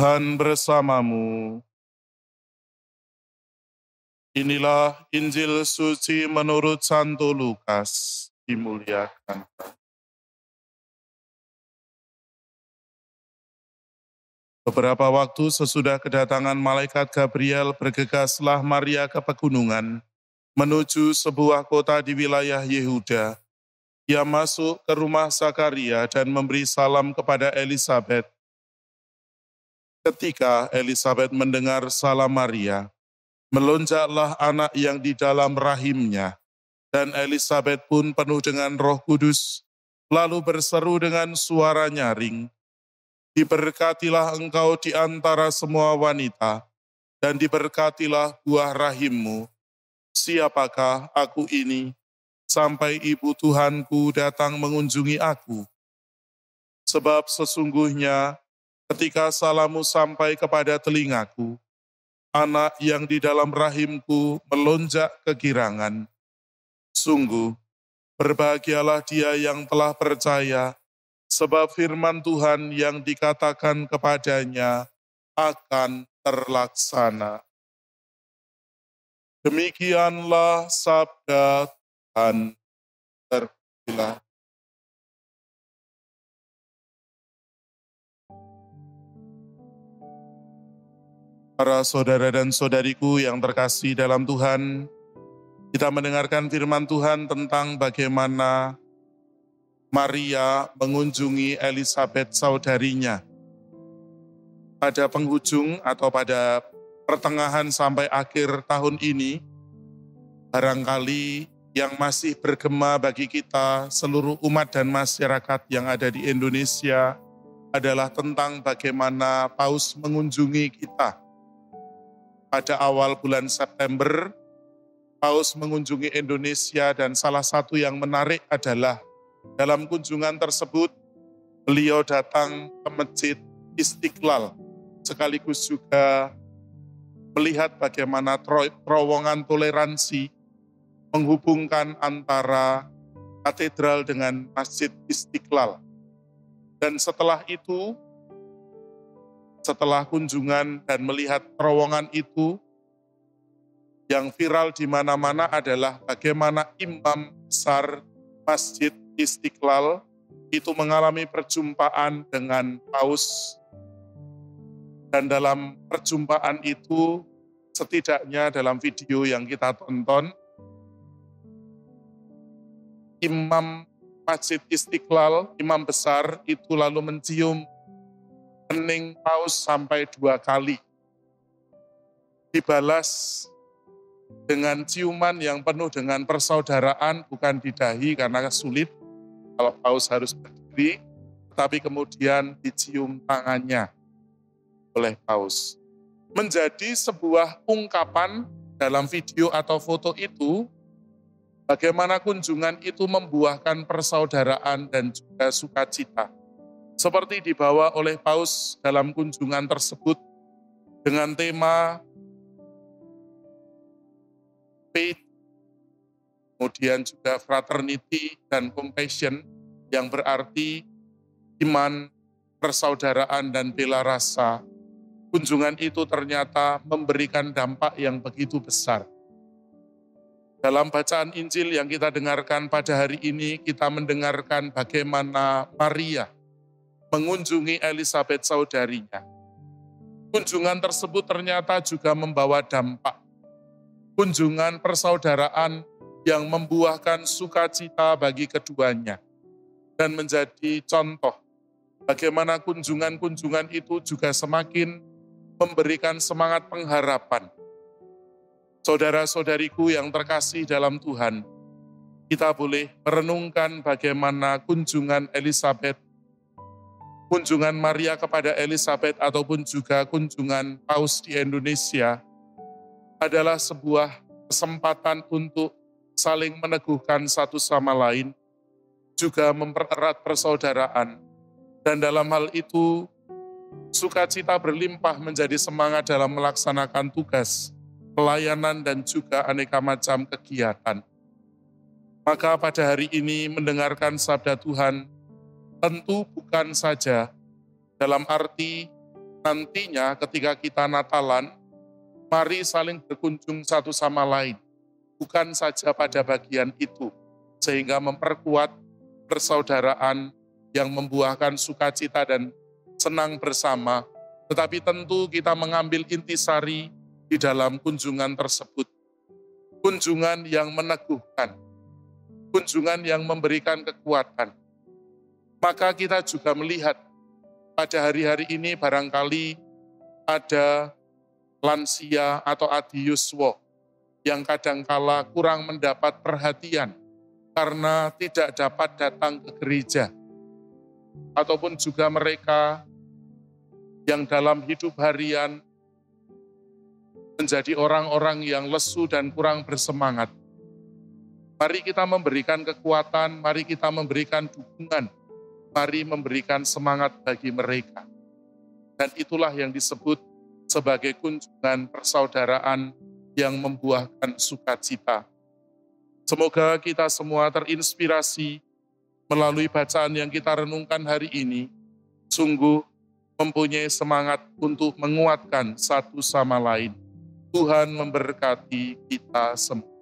Tuhan bersamamu. Inilah Injil suci menurut Santo Lukas. Dimuliakan. Beberapa waktu sesudah kedatangan malaikat Gabriel, bergegaslah Maria ke pegunungan, menuju sebuah kota di wilayah Yehuda. Ia masuk ke rumah Zakaria dan memberi salam kepada Elisabet. Ketika Elisabet mendengar salam Maria, melonjaklah anak yang di dalam rahimnya, dan Elisabet pun penuh dengan Roh Kudus, lalu berseru dengan suara nyaring, "Diberkatilah engkau di antara semua wanita, dan diberkatilah buah rahimmu. Siapakah aku ini, sampai ibu Tuhanku datang mengunjungi aku? Sebab sesungguhnya ketika salammu sampai kepada telingaku, anak yang di dalam rahimku melonjak kegirangan. Sungguh, berbahagialah dia yang telah percaya, sebab firman Tuhan yang dikatakan kepadanya akan terlaksana." Demikianlah sabda Tuhan. Terpujilah. Para saudara dan saudariku yang terkasih dalam Tuhan, kita mendengarkan firman Tuhan tentang bagaimana Maria mengunjungi Elisabet saudarinya. Pada penghujung atau pada pertengahan sampai akhir tahun ini, barangkali yang masih bergema bagi kita seluruh umat dan masyarakat yang ada di Indonesia adalah tentang bagaimana Paus mengunjungi kita. Pada awal bulan September, Paus mengunjungi Indonesia dan salah satu yang menarik adalah dalam kunjungan tersebut beliau datang ke Masjid Istiqlal, sekaligus juga melihat bagaimana terowongan toleransi menghubungkan antara katedral dengan Masjid Istiqlal. Dan setelah itu, setelah kunjungan dan melihat terowongan itu, yang viral di mana-mana adalah bagaimana imam besar Masjid Istiqlal itu mengalami perjumpaan dengan Paus. Dan dalam perjumpaan itu, setidaknya dalam video yang kita tonton, imam Masjid Istiqlal, imam besar itu lalu mencium kening Paus sampai 2 kali. Dibalas dengan ciuman yang penuh dengan persaudaraan, bukan di dahi karena sulit kalau Paus harus berdiri, tetapi kemudian dicium tangannya oleh Paus. Menjadi sebuah ungkapan dalam video atau foto itu, bagaimana kunjungan itu membuahkan persaudaraan dan juga sukacita. Seperti dibawa oleh Paus dalam kunjungan tersebut dengan tema faith, kemudian juga fraternity dan compassion, yang berarti iman, persaudaraan, dan bela rasa. Kunjungan itu ternyata memberikan dampak yang begitu besar. Dalam bacaan Injil yang kita dengarkan pada hari ini, kita mendengarkan bagaimana Maria mengunjungi Elisabet saudarinya. Kunjungan tersebut ternyata juga membawa dampak. Kunjungan persaudaraan yang membuahkan sukacita bagi keduanya. Dan menjadi contoh bagaimana kunjungan-kunjungan itu juga semakin memberikan semangat pengharapan. Saudara-saudariku yang terkasih dalam Tuhan, kita boleh merenungkan bagaimana kunjungan Maria kepada Elisabet ataupun juga kunjungan Paus di Indonesia adalah sebuah kesempatan untuk saling meneguhkan satu sama lain, juga mempererat persaudaraan. Dan dalam hal itu, sukacita berlimpah menjadi semangat dalam melaksanakan tugas, pelayanan, dan juga aneka macam kegiatan. Maka pada hari ini mendengarkan sabda Tuhan tentu bukan saja dalam arti Nantinya ketika kita Natalan, mari saling berkunjung satu sama lain, bukan saja pada bagian itu, sehingga memperkuat persaudaraan yang membuahkan sukacita dan senang bersama, tetapi tentu kita mengambil intisari di dalam kunjungan tersebut. Kunjungan yang meneguhkan, kunjungan yang memberikan kekuatan. Maka kita juga melihat pada hari-hari ini barangkali ada lansia atau adiuswo yang kadangkala kurang mendapat perhatian karena tidak dapat datang ke gereja. Ataupun juga mereka yang dalam hidup harian menjadi orang-orang yang lesu dan kurang bersemangat. Mari kita memberikan kekuatan, mari kita memberikan dukungan, mari memberikan semangat bagi mereka. Dan itulah yang disebut sebagai kunjungan persaudaraan yang membuahkan sukacita. Semoga kita semua terinspirasi melalui bacaan yang kita renungkan hari ini, sungguh mempunyai semangat untuk menguatkan satu sama lain. Tuhan memberkati kita semua.